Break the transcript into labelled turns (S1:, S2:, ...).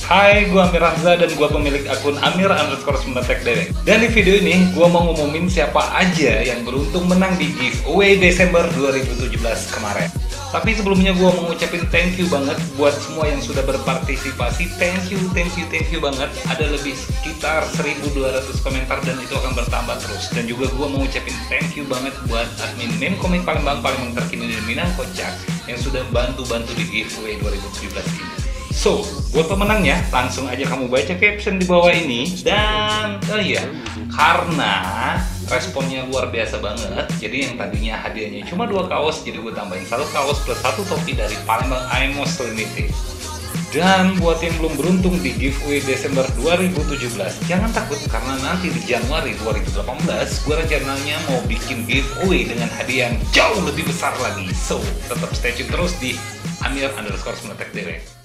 S1: Hai, gua Amir Hamzah dan gua pemilik akun Amir_Metek_Dewek. Dan di video ini gua mau ngumumin siapa aja yang beruntung menang di giveaway Desember 2017 kemarin. Tapi sebelumnya gua mau ngucapin thank you banget buat semua yang sudah berpartisipasi. Thank you banget. Ada lebih sekitar 1.200 komentar dan itu akan bertambah terus. Dan juga gua mau ngucapin thank you banget buat admin meme komik Palembang terkini dari Minang Kocak yang sudah bantu-bantu di giveaway 2017 ini. So, buat pemenangnya, langsung aja kamu baca caption di bawah ini. Dan, karena responnya luar biasa banget, jadi yang tadinya hadiahnya cuma 2 kaos, jadi gue tambahin 1 kaos plus 1 topi dari Palembang Aimos Limited. Dan buat yang belum beruntung di giveaway Desember 2017, jangan takut karena nanti di Januari 2018 gue rencananya mau bikin giveaway dengan hadiah yang jauh lebih besar lagi. So, tetap stay tune terus di Amir_Metek_Dewek.